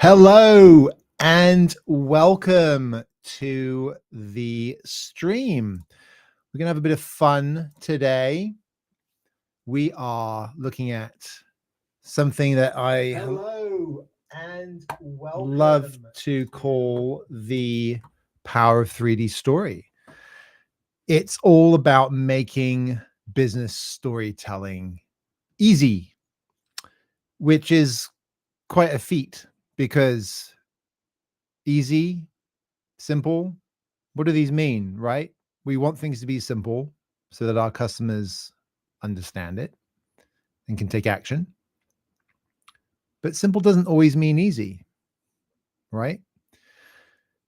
Hello and welcome to the stream. We're going to have a bit of fun today. We are looking at something that I love to call the power of 3D story. It's all about making business storytelling easy, which is quite a feat because easy, simple, what do these mean, right? We want things to be simple so that our customers understand it and can take action. But simple doesn't always mean easy, right?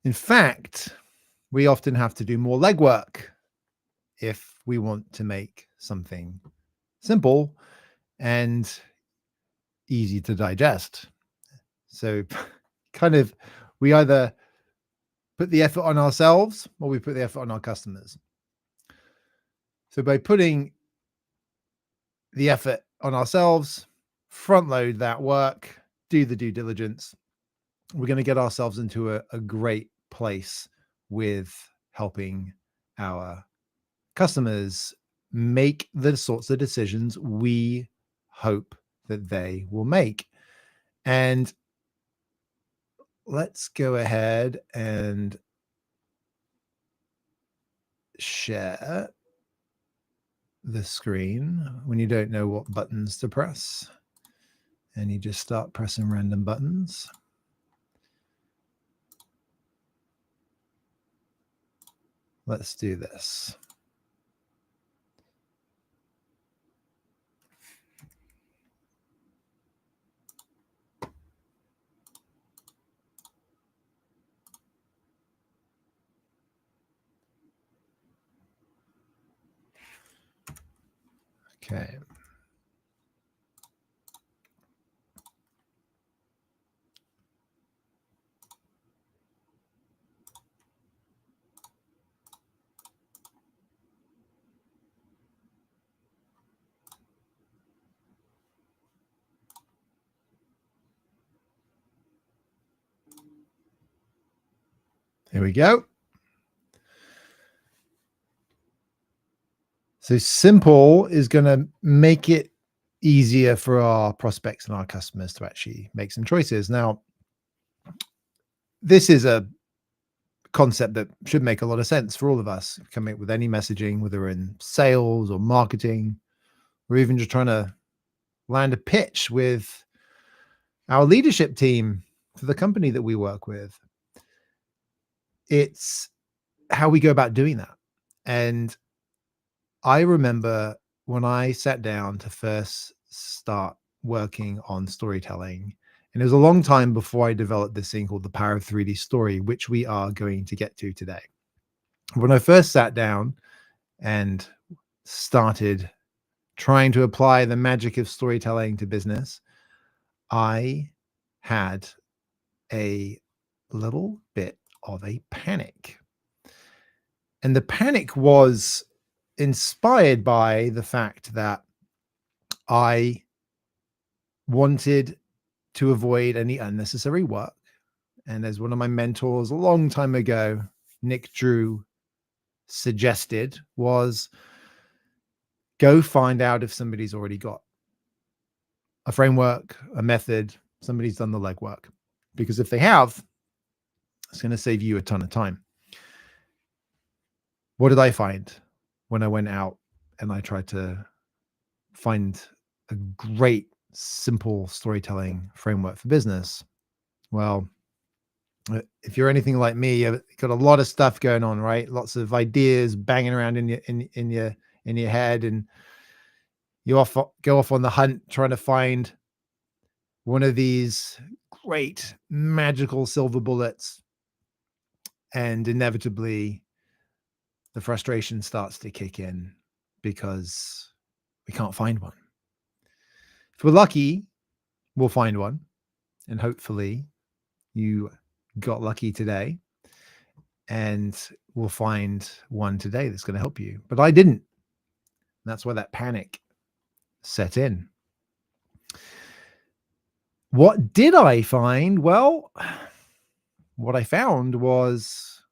In fact, we often have to do more legwork if we want to make something simple and easy to digest. So kind of we either put the effort on ourselves or we put the effort on our customers. So by putting the effort on ourselves, front load that work, do the due diligence, we're going to get ourselves into a great place with helping our customers make the sorts of decisions we hope that they will make. And let's go ahead and share the screen when you don't know what buttons to press. And you just start pressing random buttons. Let's do this. Okay. Here we go. So simple is going to make it easier for our prospects and our customers to actually make some choices. Now, this is a concept that should make a lot of sense for all of us coming up with any messaging, whether we're in sales or marketing, or even just trying to land a pitch with our leadership team for the company that we work with. It's how we go about doing that. And I remember when I sat down to first start working on storytelling, and it was a long time before I developed this thing called the power of 3D story, which we are going to get to today. When I first sat down and started trying to apply the magic of storytelling to business, I had a little bit of a panic. And the panic was inspired by the fact that I wanted to avoid any unnecessary work. And as one of my mentors a long time ago, Nick Drew, suggested, was go find out if somebody's already got a framework, a method, somebody's done the legwork. Because if they have, it's going to save you a ton of time. What did I find when I went out and I tried to find a great, simple storytelling framework for business? Well, if you're anything like me, you've got a lot of stuff going on, right? Lots of ideas banging around in your head, and you go off on the hunt trying to find one of these great magical silver bullets, and inevitably the frustration starts to kick in because we can't find one. If we're lucky, we'll find one, and hopefully you got lucky today, and we'll find one today that's going to help you. But I didn't. That's why that panic set in. What did I find? Well, what I found was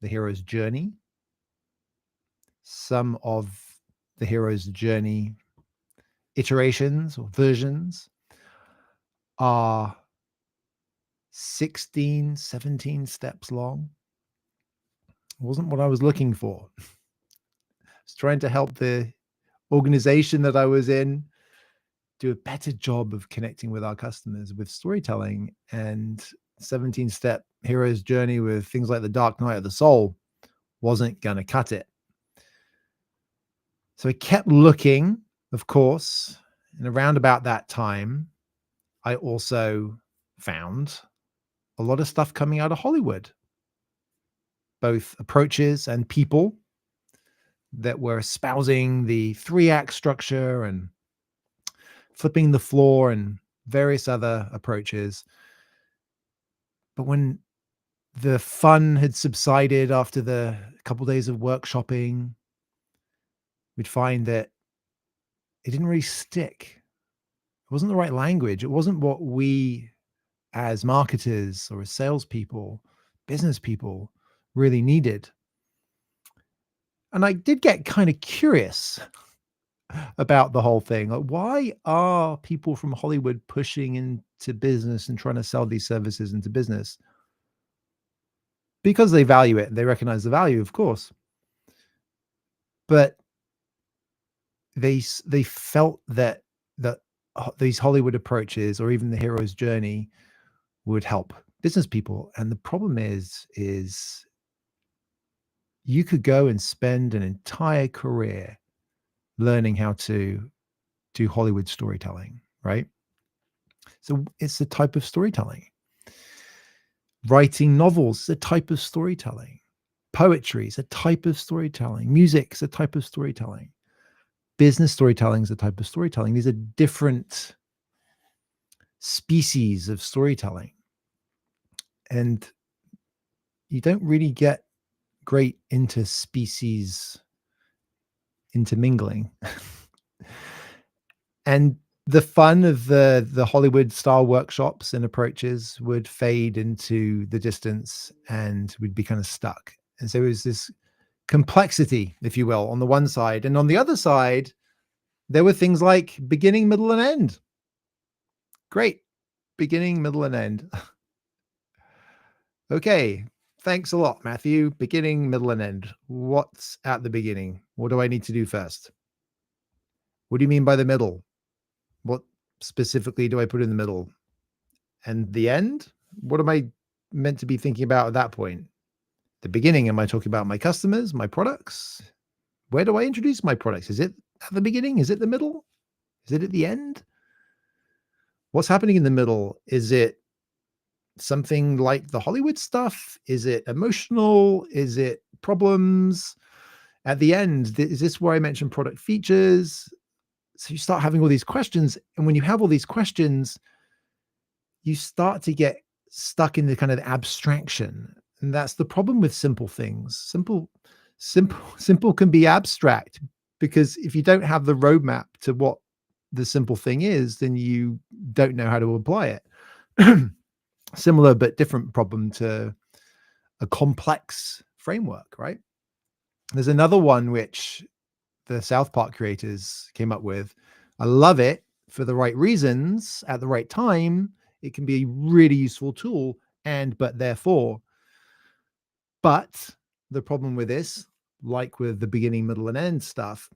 the hero's journey. Some of the hero's journey iterations or versions are 16, 17 steps long. It wasn't what I was looking for. I was trying to help the organization that I was in do a better job of connecting with our customers with storytelling, and 17-step hero's journey with things like the Dark Night of the Soul wasn't going to cut it. So I kept looking, of course, and around about that time, I also found a lot of stuff coming out of Hollywood, both approaches and people that were espousing the 3-act structure and flipping the floor and various other approaches. But when the fun had subsided after the couple days of workshopping, we'd find that it didn't really stick. It wasn't the right language. It wasn't what we as marketers or as salespeople, business people really needed. And I did get kind of curious about the whole thing. Like, why are people from Hollywood pushing into business and trying to sell these services into business? Because they value it. They recognize the value, of course. But they felt that these Hollywood approaches or even the hero's journey would help business people. And the problem is you could go and spend an entire career learning how to do Hollywood storytelling, right? So it's a type of storytelling. Writing novels is a type of storytelling. Poetry is a type of storytelling. Music is a type of storytelling. Business storytelling is a type of storytelling. These are different species of storytelling. And you don't really get great interspecies intermingling. And the fun of the Hollywood style workshops and approaches would fade into the distance and we'd be kind of stuck. And so it was this complexity, if you will, on the one side. And on the other side, there were things like beginning, middle, and end. Great. Beginning, middle, and end. Okay. Thanks a lot, Matthew. Beginning, middle, and end. What's at the beginning? What do I need to do first? What do you mean by the middle? What specifically do I put in the middle? And the end? What am I meant to be thinking about at that point? The beginning, am I talking about my customers, my products? Where do I introduce my products? Is it at the beginning? Is it the middle? Is it at the end? What's happening in the middle? Is it something like the Hollywood stuff? Is it emotional? Is it problems? At the end, is this where I mention product features? So you start having all these questions. And when you have all these questions, you start to get stuck in the kind of abstraction. And that's the problem with simple things. Simple can be abstract because if you don't have the roadmap to what the simple thing is, then you don't know how to apply it. Similar but different problem to a complex framework, right? There's another one which the South Park creators came up with. I love it for the right reasons at the right time. It can be a really useful tool but therefore. But the problem with this, like with the beginning, middle, and end stuff,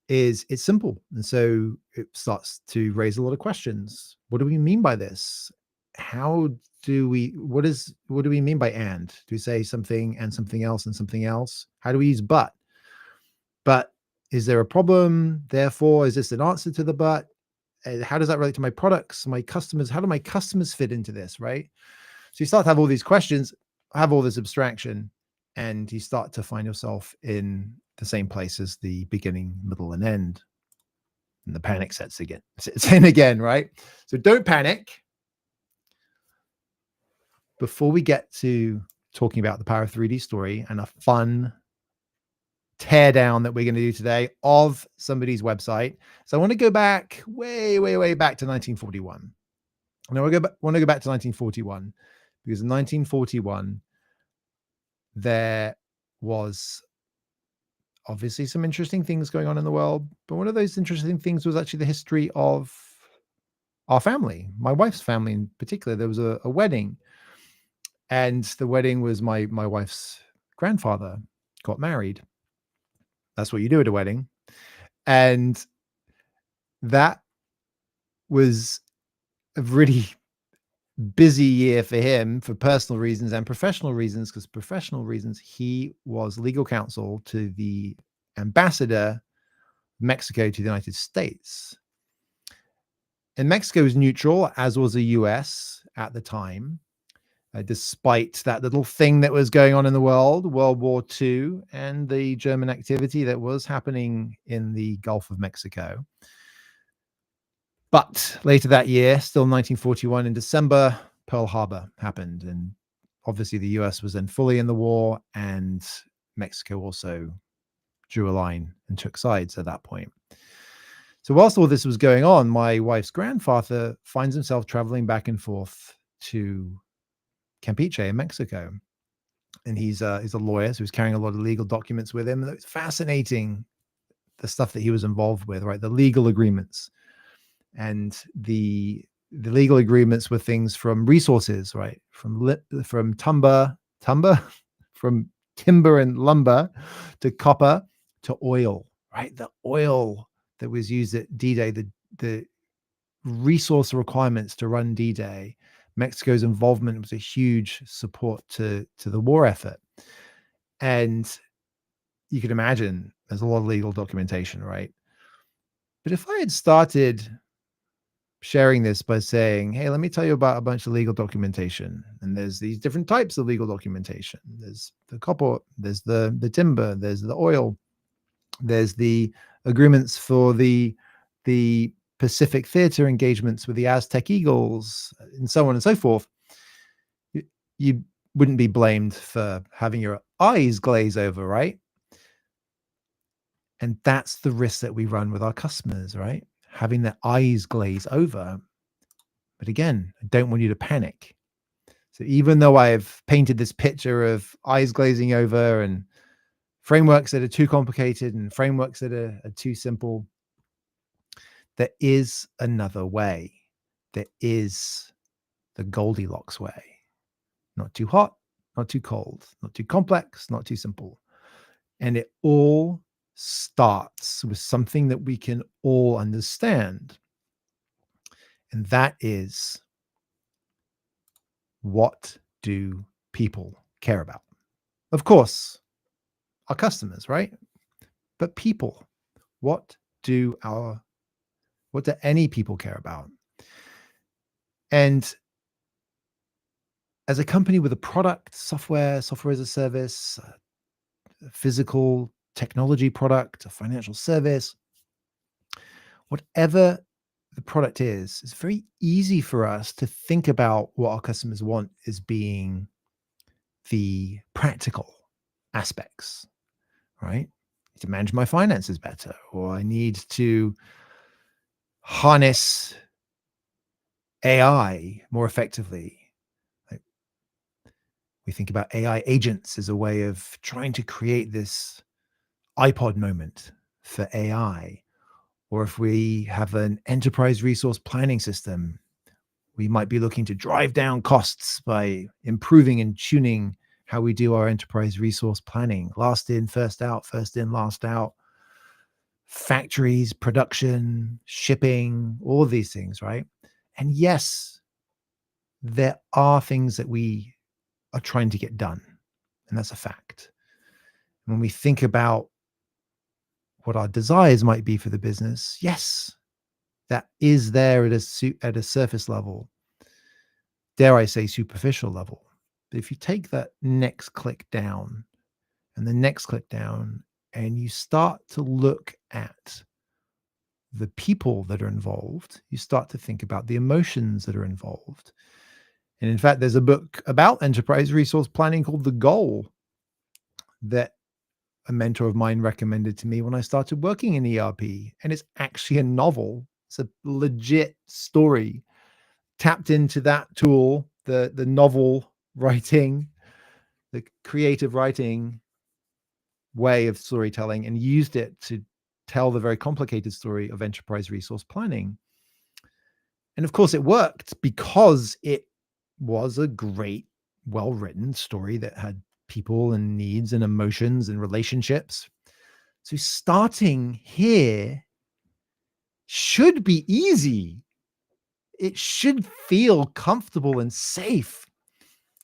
is it's simple. And so it starts to raise a lot of questions. What do we mean by this? What do we mean by and? Do we say something and something else and something else? How do we use but? But is there a problem? Therefore, is this an answer to the but? How does that relate to my products, my customers? How do my customers fit into this, right? So you start to have all these questions, have all this abstraction, and you start to find yourself in the same place as the beginning, middle, and end. And the panic sets in again, right? So don't panic. Before we get to talking about the Power of 3D story and a fun tear down that we're going to do today of somebody's website. So I want to go back way back to 1941. Now I want to go back to 1941, because in 1941 there was obviously some interesting things going on in the world, but one of those interesting things was actually the history of our family, my wife's family in particular. There was a wedding, and the wedding was my wife's grandfather got married. That's what you do at a wedding, and that was a really busy year for him for personal reasons and professional reasons. Because professional reasons, he was legal counsel to the ambassador of Mexico to the United States. And Mexico was neutral, as was the US at the time, despite that little thing that was going on in the world, World War II, and the German activity that was happening in the Gulf of Mexico. But later that year, still 1941, in December, Pearl Harbor happened. And obviously the US was then fully in the war, and Mexico also drew a line and took sides at that point. So whilst all this was going on, my wife's grandfather finds himself traveling back and forth to Campeche in Mexico. And he's a lawyer, so he's carrying a lot of legal documents with him. And it's fascinating, the stuff that he was involved with, right? The legal agreements. And the legal agreements were things from resources, right? From timber, from timber and lumber, to copper, to oil, right? The oil that was used at D-Day, the resource requirements to run D-Day. Mexico's involvement was a huge support to the war effort. And you can imagine there's a lot of legal documentation, right? But if I had started sharing this by saying, hey, let me tell you about a bunch of legal documentation, and there's these different types of legal documentation. There's the copper, there's the timber, there's the oil, there's the agreements for the Pacific Theater engagements with the Aztec Eagles, and so on and so forth. You wouldn't be blamed for having your eyes glaze over, right? And that's the risk that we run with our customers, right? Having their eyes glaze over. But again, I don't want you to panic. So even though I've painted this picture of eyes glazing over and frameworks that are too complicated and frameworks that are too simple, there is another way. There is the Goldilocks way. Not too hot, not too cold, not too complex, not too simple. And it all starts with something that we can all understand. And that is, what do people care about? Of course, our customers, right? But people, what do any people care about? And as a company with a product, software as a service, a physical technology product, a financial service, whatever the product is, it's very easy for us to think about what our customers want as being the practical aspects, right? I need to manage my finances better, or I need to harness AI more effectively. Like, we think about AI agents as a way of trying to create this iPod moment for AI. Or if we have an enterprise resource planning system, we might be looking to drive down costs by improving and tuning how we do our enterprise resource planning. Last in, first out, first in, last out, factories, production, shipping, all of these things, right? And yes, there are things that we are trying to get done, and that's a fact. When we think about what our desires might be for the business, yes, that is there at a surface level, dare I say superficial level. But if you take that next click down and the next click down, and you start to look at the people that are involved, you start to think about the emotions that are involved. And in fact, there's a book about enterprise resource planning called The Goal that a mentor of mine recommended to me when I started working in ERP. And it's actually a novel. It's a legit story tapped into that tool, the novel writing, the creative writing way of storytelling, and used it to tell the very complicated story of enterprise resource planning. And of course, it worked because it was a great, well written story that had people and needs and emotions and relationships. So starting here should be easy. It should feel comfortable and safe.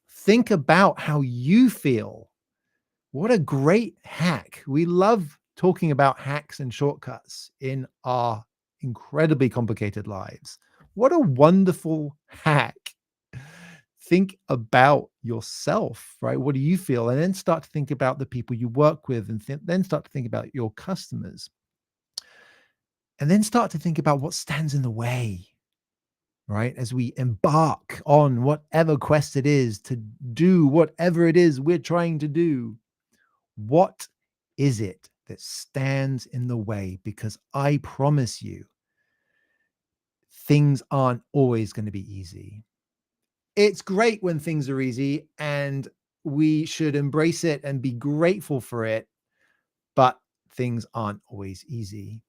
Think about how you feel. What a great hack. We love talking about hacks and shortcuts in our incredibly complicated lives. What a wonderful hack. Think about yourself, right? What do you feel? And then start to think about the people you work with, and then start to think about your customers. And then start to think about what stands in the way, right? As we embark on whatever quest it is to do whatever it is we're trying to do. What is it that stands in the way? Because I promise you, things aren't always going to be easy. It's great when things are easy, and we should embrace it and be grateful for it, but things aren't always easy.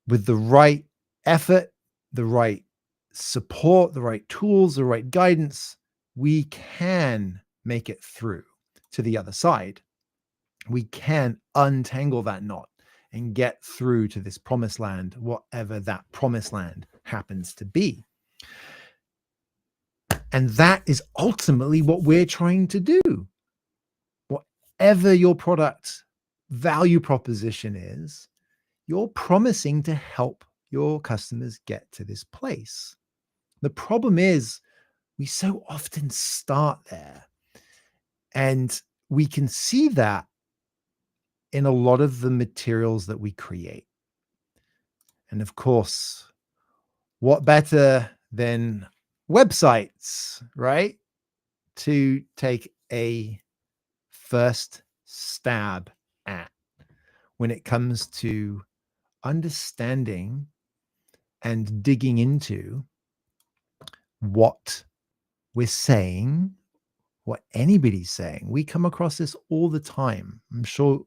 With the right effort, the right support, the right tools, the right guidance, we can make it through to the other side. We can untangle that knot and get through to this promised land, whatever that promised land happens to be. And that is ultimately what we're trying to do. Whatever your product value proposition is, you're promising to help your customers get to this place. The problem is we so often start there, and we can see that in a lot of the materials that we create. And of course, what better than websites, right? To take a first stab at when it comes to understanding and digging into what we're saying, what anybody's saying. We come across this all the time. I'm sure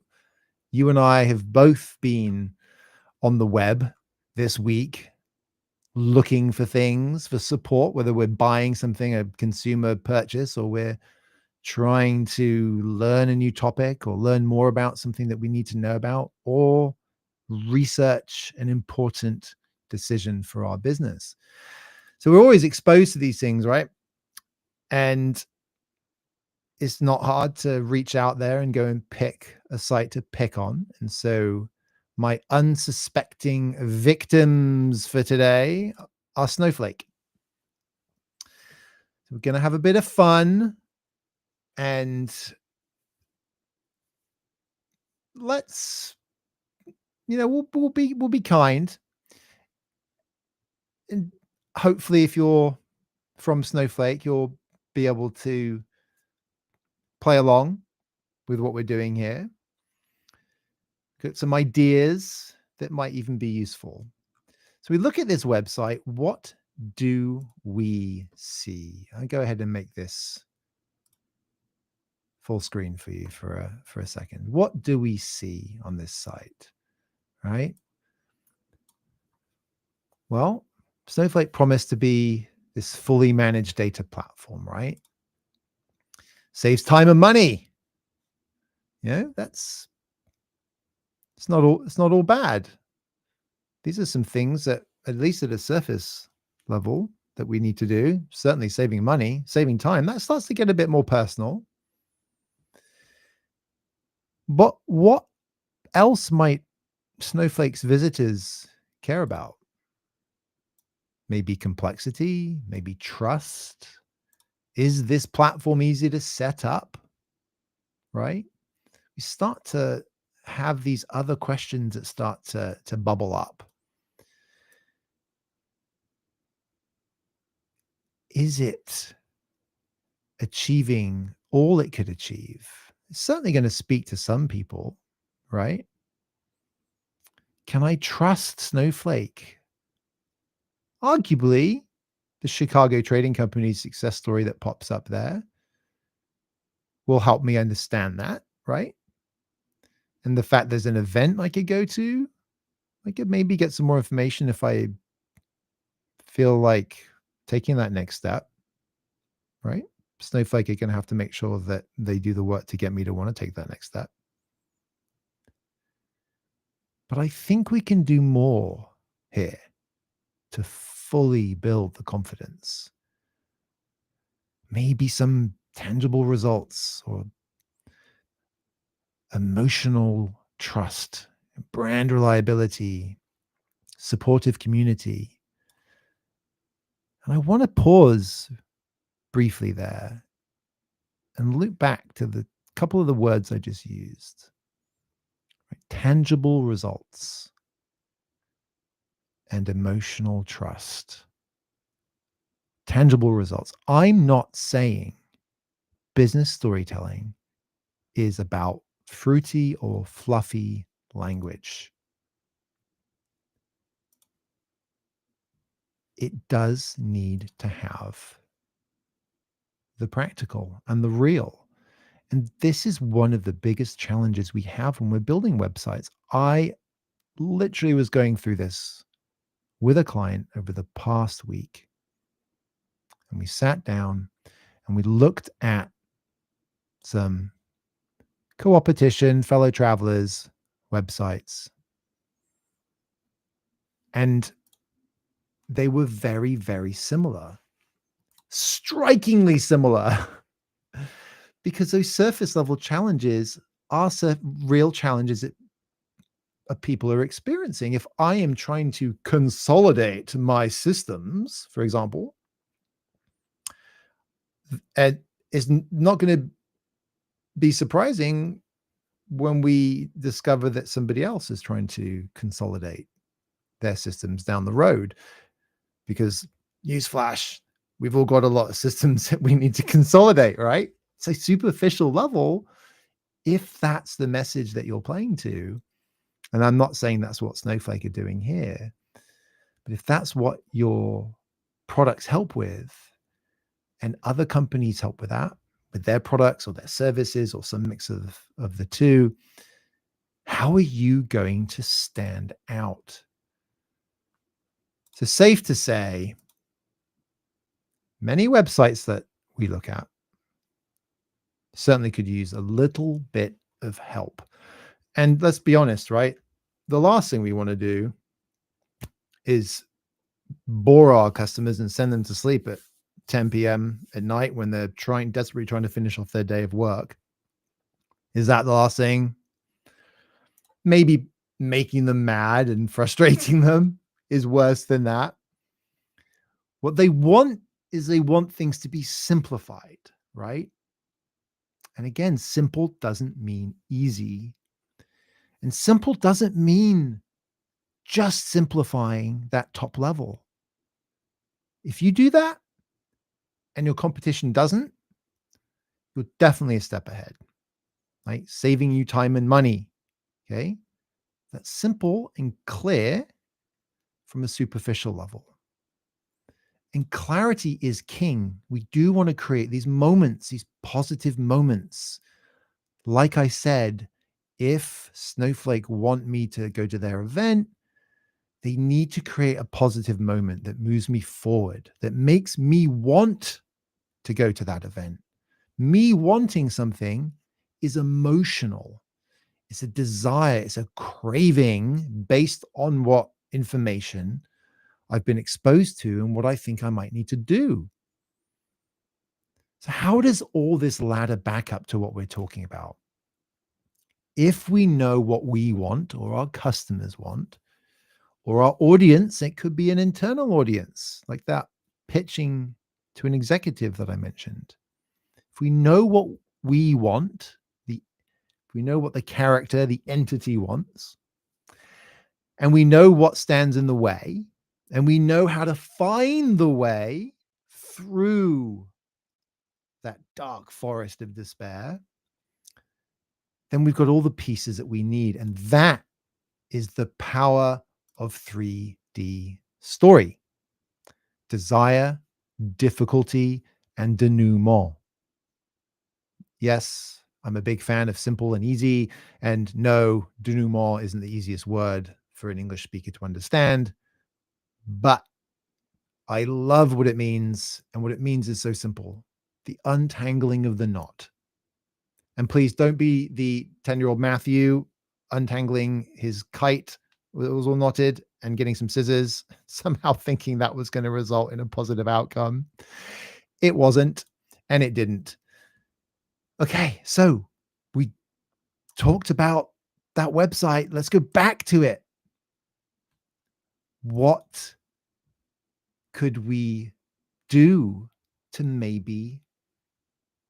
you and I have both been on the web this week looking for things for support, whether we're buying something, a consumer purchase, or we're trying to learn a new topic or learn more about something that we need to know about, or research an important decision for our business. So we're always exposed to these things, right? And it's not hard to reach out there and go and pick a site to pick on. And so my unsuspecting victims for today are Snowflake. So we're going to have a bit of fun, and let's, we'll be kind. And hopefully if you're from Snowflake, you'll be able to play along with what we're doing here. Got some ideas that might even be useful. So we look at this website. What do we see? I'll go ahead and make this full screen for you for a second. What do we see on this site, right? Well, Snowflake promised to be this fully managed data platform, right? Saves time and money. It's not all bad. These are some things that, at least at a surface level, that we need to do. Certainly saving money, saving time. That starts to get a bit more personal. But what else might Snowflake's visitors care about? Maybe complexity, maybe trust. Is this platform easy to set up? Right? We start to have these other questions that start to bubble up. Is it achieving all it could achieve? It's certainly going to speak to some people, right? Can I trust Snowflake Arguably, the Chicago Trading Company's success story that pops up there will help me understand that, right? And the fact there's an event I could go to, I could maybe get some more information if I feel like taking that next step, right? Snowflake are going to have to make sure that they do the work to get me to want to take that next step. But I think we can do more here to fully build the confidence. Maybe some tangible results or emotional trust, brand reliability, supportive community. And I want to pause briefly there and look back to the couple of the words I just used. Right? Tangible results and emotional trust. Tangible results. I'm not saying business storytelling is about fruity or fluffy language. It does need to have the practical and the real. And this is one of the biggest challenges we have when we're building websites. I literally was going through this with a client over the past week. And we sat down and we looked at some co-opetition, fellow travelers websites. And they were very, very similar, strikingly similar, because those surface level challenges are real challenges that people are experiencing. If I am trying to consolidate my systems, for example, and it's not going to be surprising when we discover that somebody else is trying to consolidate their systems down the road, because newsflash, we've all got a lot of systems that we need to consolidate, right? So superficial level, if that's the message that you're playing to, and I'm not saying that's what Snowflake are doing here, but if that's what your products help with, and other companies help with that, with their products or their services or some mix of the two, how are you going to stand out? So safe to say, many websites that we look at certainly could use a little bit of help. And let's be honest, right? The last thing we want to do is bore our customers and send them to sleep at 10 p.m. at night when they're desperately trying to finish off their day of work. Is that the last thing? Maybe making them mad and frustrating them is worse than that. What they want is they want things to be simplified, right? And again, simple doesn't mean easy. And simple doesn't mean just simplifying that top level. If you do that and your competition doesn't, you're definitely a step ahead, right? Saving you time and money. Okay. That's simple and clear from a superficial level. And clarity is king. We do want to create these moments, these positive moments. Like I said, if Snowflake want me to go to their event, they need to create a positive moment that moves me forward, that makes me want to go to that event. Me wanting something is emotional. It's a desire, it's a craving based on what information I've been exposed to and what I think I might need to do. So, how does all this ladder back up to what we're talking about? If we know what we want or our customers want, or our audience, it could be an internal audience, like that pitching to an executive that I mentioned. If we know what we want, if we know what the character, the entity wants, and we know what stands in the way, and we know how to find the way through that dark forest of despair, then we've got all the pieces that we need. And that is the power of 3D story. desire, difficulty, and denouement. Yes, I'm a big fan of simple and easy. And no, denouement isn't the easiest word for an English speaker to understand. But I love what it means. And what it means is so simple: the untangling of the knot. And please don't be the 10-year-old Matthew untangling his kite that was all knotted and getting some scissors, somehow thinking that was going to result in a positive outcome. It wasn't, and it didn't. Okay, so we talked about that website. Let's go back to it. What could we do to maybe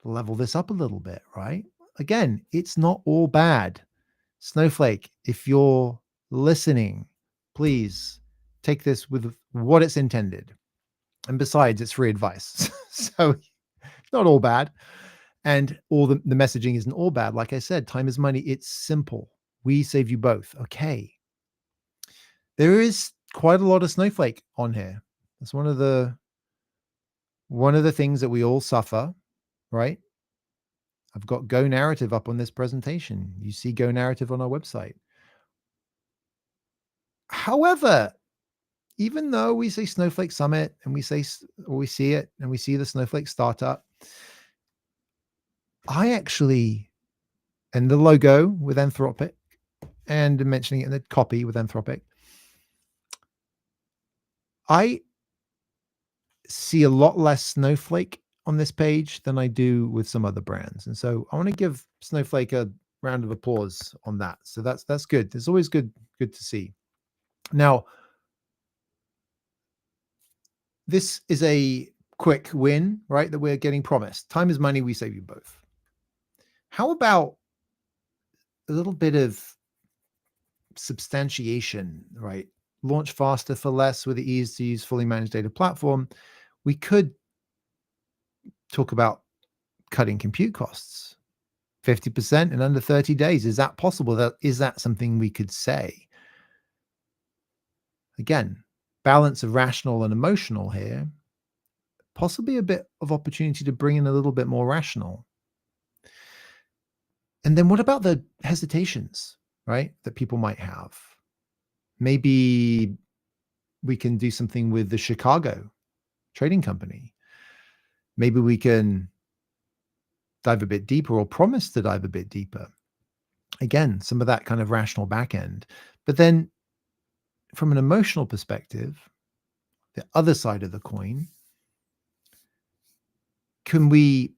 level this up a little bit, right? Again, it's not all bad. Snowflake, if you're listening, please take this with what it's intended. And besides, it's free advice. So it's not all bad. And all the messaging isn't all bad. Like I said, time is money. It's simple. We save you both. Okay. There is quite a lot of Snowflake on here. That's one of the things that we all suffer, right? I've got Go Narrative up on this presentation. You see Go Narrative on our website. However, even though we say Snowflake Summit and we see it and we see the Snowflake Startup, I actually, and the logo with Anthropic and mentioning it in the copy with Anthropic, I see a lot less Snowflake on this page than I do with some other brands. And so I want to give Snowflake a round of applause on that. So that's good. It's always good to see. Now, this is a quick win, right? That we're getting promised. Time is money. We save you both. How about a little bit of substantiation, right? Launch faster for less with the ease to use fully managed data platform. We could talk about cutting compute costs 50% in under 30 days. Is that possible? Is that something we could say? Again, balance of rational and emotional here. Possibly a bit of opportunity to bring in a little bit more rational. And then what about the hesitations, right, that people might have? Maybe we can do something with the Chicago Trading Company. Maybe we can dive a bit deeper or promise to dive a bit deeper. Again, some of that kind of rational back end. But then from an emotional perspective, the other side of the coin, can we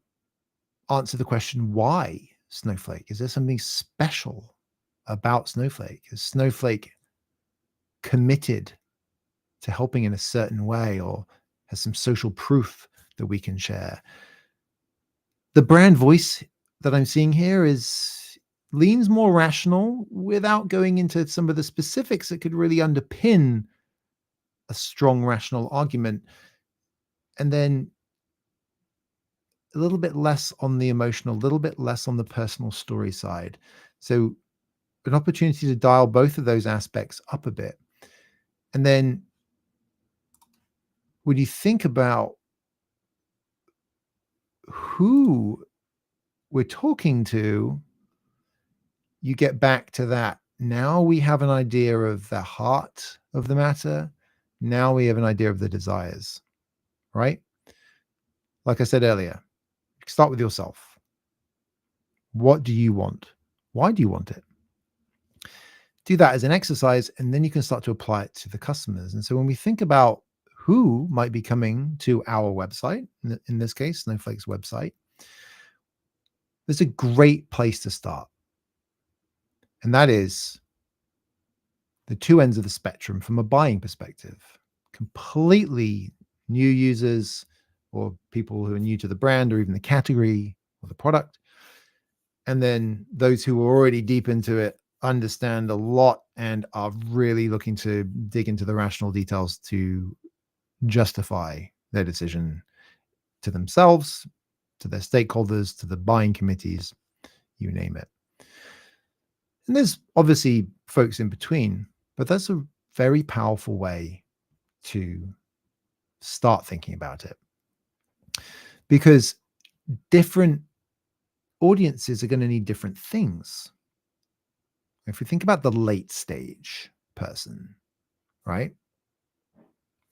answer the question, why Snowflake? Is there something special about Snowflake? Is Snowflake committed to helping in a certain way, or has some social proof that we can share? The brand voice that I'm seeing here leans more rational without going into some of the specifics that could really underpin a strong rational argument. And then a little bit less on the emotional, a little bit less on the personal story side. So an opportunity to dial both of those aspects up a bit. And then when you think about who we're talking to, you get back to that. Now we have an idea of the heart of the matter. Now we have an idea of the desires, right? Like I said earlier, start with yourself. What do you want? Why do you want it? Do that as an exercise, and then you can start to apply it to the customers. And so when we think about who might be coming to our website, in this case, Snowflake's website, there's a great place to start. And that is the two ends of the spectrum from a buying perspective. Completely new users, or people who are new to the brand or even the category or the product. And then those who are already deep into it, understand a lot, and are really looking to dig into the rational details to justify their decision to themselves, to their stakeholders, to the buying committees, you name it. And there's obviously folks in between, but that's a very powerful way to start thinking about it, because different audiences are going to need different things. If we think about the late stage person, right?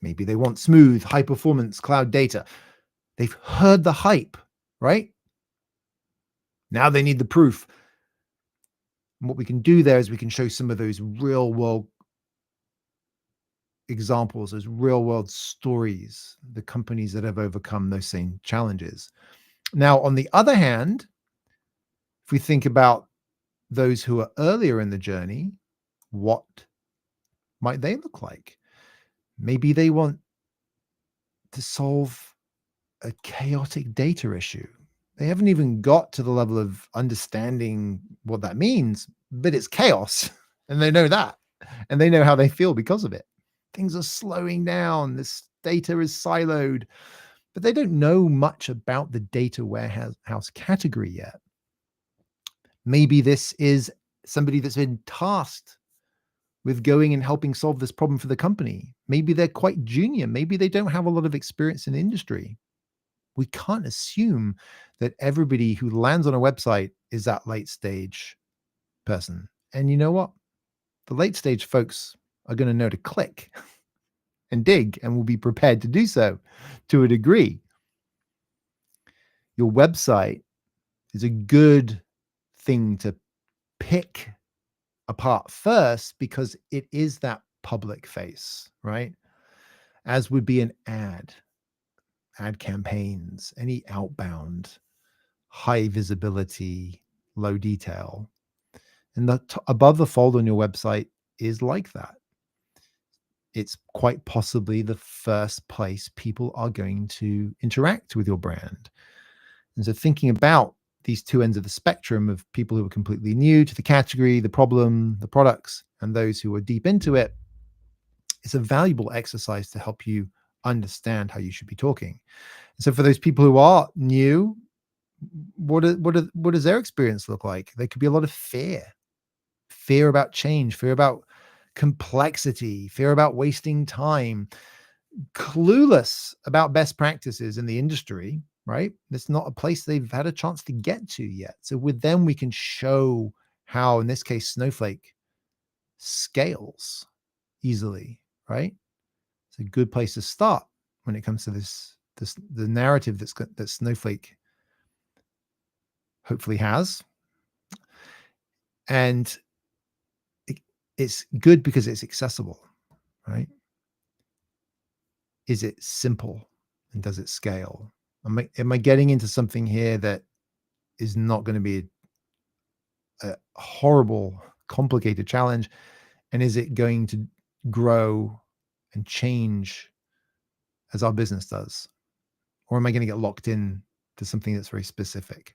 Maybe they want smooth, high performance cloud data. They've heard the hype, right? Now they need the proof. And what we can do there is we can show some of those real world examples, those real world stories, the companies that have overcome those same challenges. Now, on the other hand, if we think about those who are earlier in the journey, what might they look like? Maybe they want to solve a chaotic data issue. They haven't even got to the level of understanding what that means, but it's chaos. And they know that. And they know how they feel because of it. Things are slowing down. This data is siloed, but they don't know much about the data warehouse category yet. Maybe this is somebody that's been tasked with going and helping solve this problem for the company. Maybe they're quite junior. Maybe they don't have a lot of experience in the industry. We can't assume that everybody who lands on a website is that late stage person. And you know what? The late stage folks are going to know to click and dig and will be prepared to do so to a degree. Your website is a good thing to pick apart first because it is that public face, right? As would be an ad campaigns, any outbound, high visibility, low detail. And above the fold on your website is like that. It's quite possibly the first place people are going to interact with your brand. And so thinking about these two ends of the spectrum of people who are completely new to the category, the problem, the products, and those who are deep into it, it's a valuable exercise to help you understand how you should be talking. And so for those people who are new, what does their experience look like? There could be a lot of fear about change, fear about complexity, fear about wasting time, clueless about best practices in the industry, right? It's not a place they've had a chance to get to yet. So with them, we can show how, in this case, Snowflake scales easily, right? It's a good place to start when it comes to the narrative that Snowflake hopefully has. And it's good because it's accessible, right? Is it simple and does it scale? Am I getting into something here that is not going to be a horrible, complicated challenge? And is it going to grow and change as our business does? Or am I going to get locked in to something that's very specific?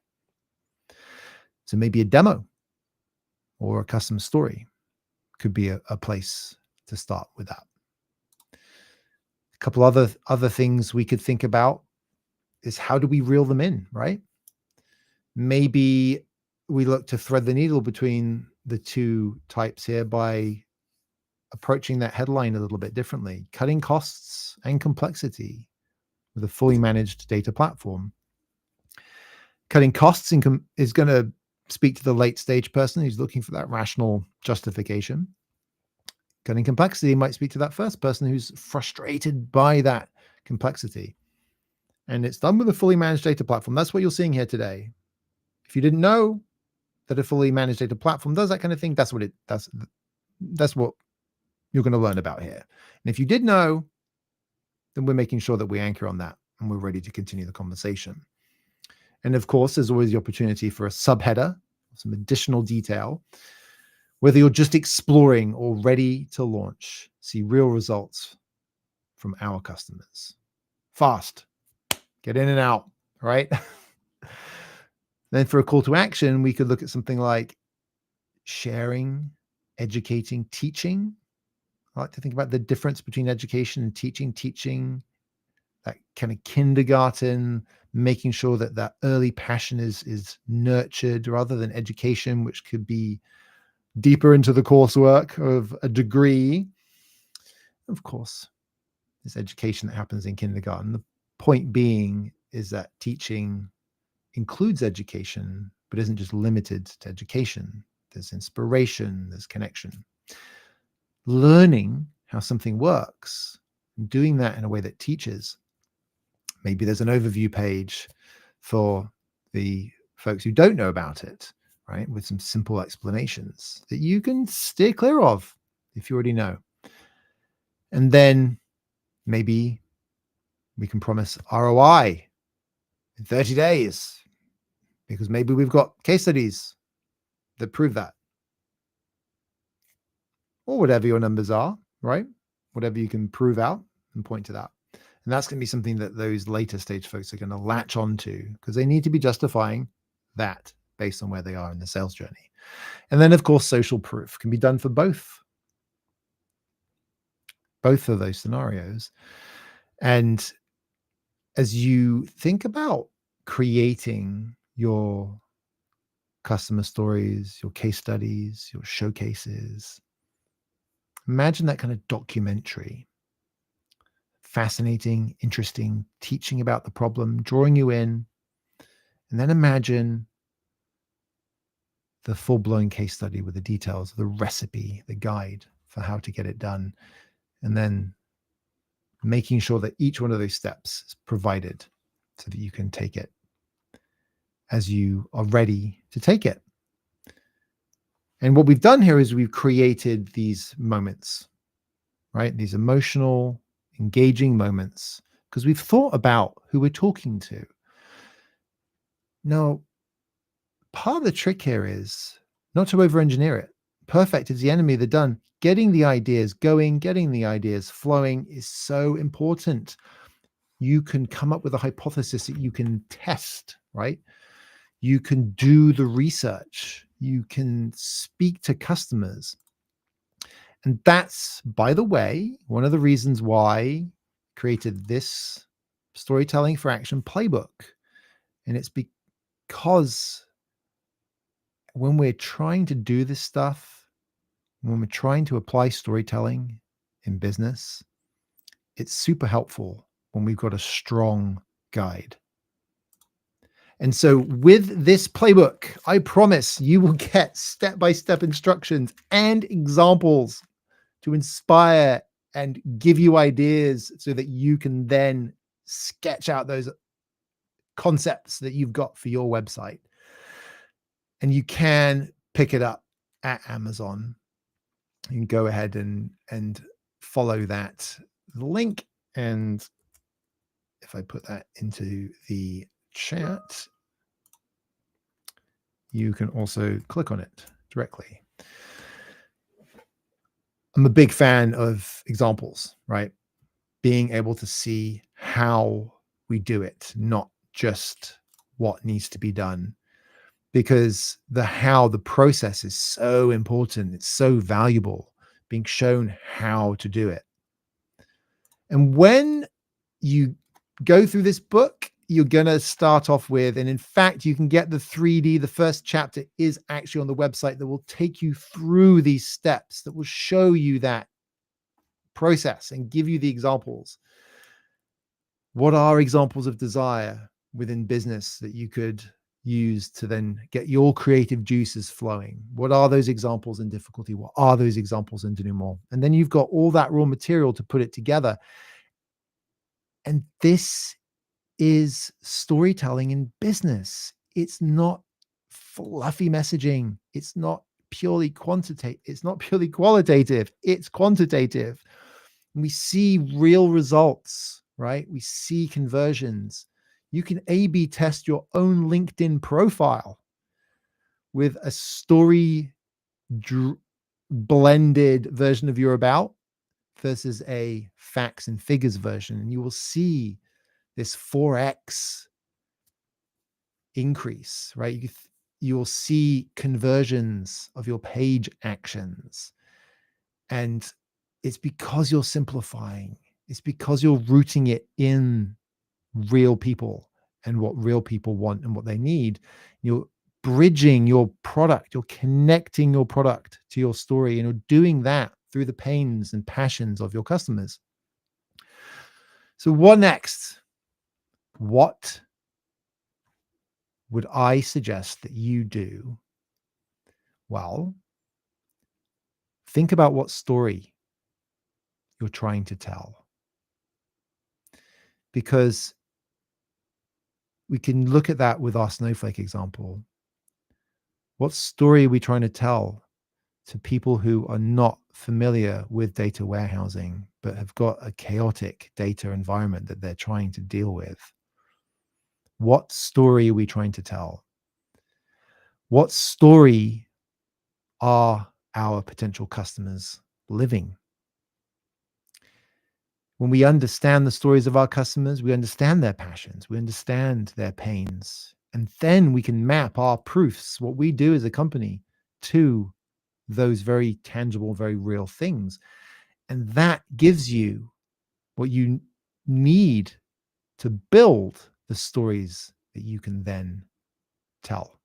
So maybe a demo or a custom story could be a place to start with that. A couple other things we could think about is how do we reel them in, right? Maybe we look to thread the needle between the two types here by approaching that headline a little bit differently, cutting costs and complexity with a fully managed data platform. Cutting costs is going to speak to the late stage person who's looking for that rational justification. Cutting complexity might speak to that first person who's frustrated by that complexity. And it's done with a fully managed data platform. That's what you're seeing here today. If you didn't know that a fully managed data platform does that kind of thing, that's what you're going to learn about here. And if you did know, then we're making sure that we anchor on that and we're ready to continue the conversation. And of course, there's always the opportunity for a subheader, some additional detail, whether you're just exploring or ready to launch, see real results from our customers. Fast, get in and out, right? Then for a call to action, we could look at something like sharing, educating, teaching. I like to think about the difference between education and teaching, that kind of kindergarten, making sure that that early passion is nurtured rather than education, which could be deeper into the coursework of a degree. Of course, this education that happens in kindergarten. The point being is that teaching includes education, but isn't just limited to education. There's inspiration, there's connection. Learning how something works, doing that in a way that teaches. Maybe there's an overview page for the folks who don't know about it, right? With some simple explanations that you can steer clear of if you already know. And then maybe we can promise ROI in 30 days because maybe we've got case studies that prove that. Or whatever your numbers are, right? Whatever you can prove out and point to that. And that's going to be something that those later stage folks are going to latch onto because they need to be justifying that based on where they are in the sales journey. And then, of course, social proof can be done for both of those scenarios. And as you think about creating your customer stories, your case studies, your showcases, imagine that kind of documentary. Fascinating, interesting, teaching about the problem, drawing you in, and then imagine the full-blown case study with the details, the recipe, the guide for how to get it done, and then making sure that each one of those steps is provided so that you can take it as you are ready to take it. And what we've done here is we've created these moments, right? These emotional, engaging moments, because we've thought about who we're talking to. Now, part of the trick here is not to over-engineer it. Perfect is the enemy of the done. Getting the ideas going, getting the ideas flowing is so important. You can come up with a hypothesis that you can test, right? You can do the research. You can speak to customers. And that's, by the way, one of the reasons why I created this Storytelling for Action playbook. And it's because when we're trying to do this stuff, when we're trying to apply storytelling in business, it's super helpful when we've got a strong guide. And so with this playbook, I promise you will get step-by-step instructions and examples to inspire and give you ideas so that you can then sketch out those concepts that you've got for your website. And you can pick it up at Amazon. You can go ahead and follow that link. And if I put that into the chat, you can also click on it directly. I'm a big fan of examples, right? Being able to see how we do it, not just what needs to be done. Because the process is so important. It's so valuable, being shown how to do it. And when you go through this book, you're going to start off with, and in fact, you can get the 3D. The first chapter is actually on the website that will take you through these steps, that will show you that process and give you the examples. What are examples of desire within business that you could use to then get your creative juices flowing? What are those examples in difficulty? What are those examples in doing more? And then you've got all that raw material to put it together. And this is storytelling in business. It's not fluffy messaging. It's not purely quantitative. It's not purely qualitative. It's quantitative. And we see real results, right? We see conversions. You can A/B test your own LinkedIn profile with a story blended version of your about versus a facts and figures version. And you will see this 4x increase, right? You will see conversions of your page actions. And it's because you're simplifying. It's because you're rooting it in real people and what real people want and what they need. You're bridging your product. You're connecting your product to your story, and you're doing that through the pains and passions of your customers. So what next? What would I suggest that you do? Well, think about what story you're trying to tell, because we can look at that with our Snowflake example. What story are we trying to tell to people who are not familiar with data warehousing, but have got a chaotic data environment that they're trying to deal with? What story are we trying to tell? What story are our potential customers living? When we understand the stories of our customers, we understand their passions, we understand their pains, and then we can map our proofs, what we do as a company, to those very tangible, very real things. And that gives you what you need to build the stories that you can then tell.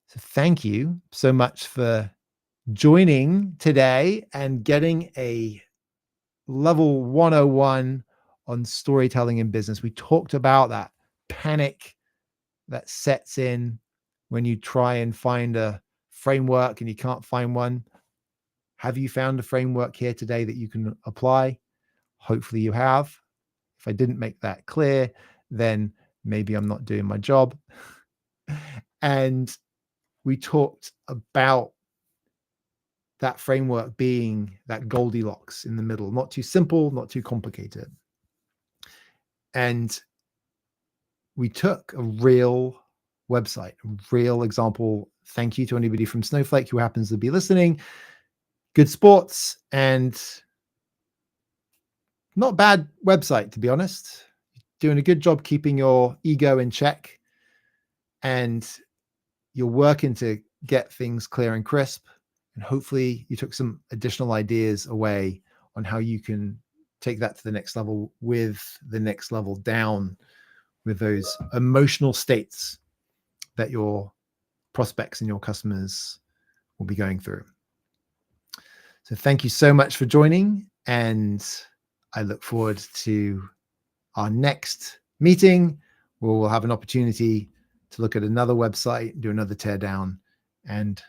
So thank you so much for joining today and getting a level 101 on storytelling in business. We talked about that panic that sets in when you try and find a framework and you can't find one. Have you found a framework here today that you can apply? Hopefully you have. If I didn't make that clear, then maybe I'm not doing my job. And we talked about that framework being that Goldilocks in the middle, not too simple, not too complicated. And we took a real website, a real example. Thank you to anybody from Snowflake who happens to be listening. Good sports and not bad website, to be honest. Doing a good job keeping your ego in check, and you're working to get things clear and crisp. And hopefully you took some additional ideas away on how you can take that to the next level, with the next level down, with those emotional states that your prospects and your customers will be going through. So thank you so much for joining, and I look forward to our next meeting, where we'll have an opportunity to look at another website, do another teardown, and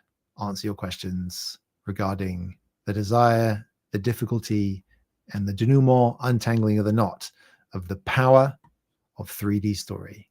answer your questions regarding the desire, the difficulty, and the denouement, untangling of the knot of the power of 3D Story.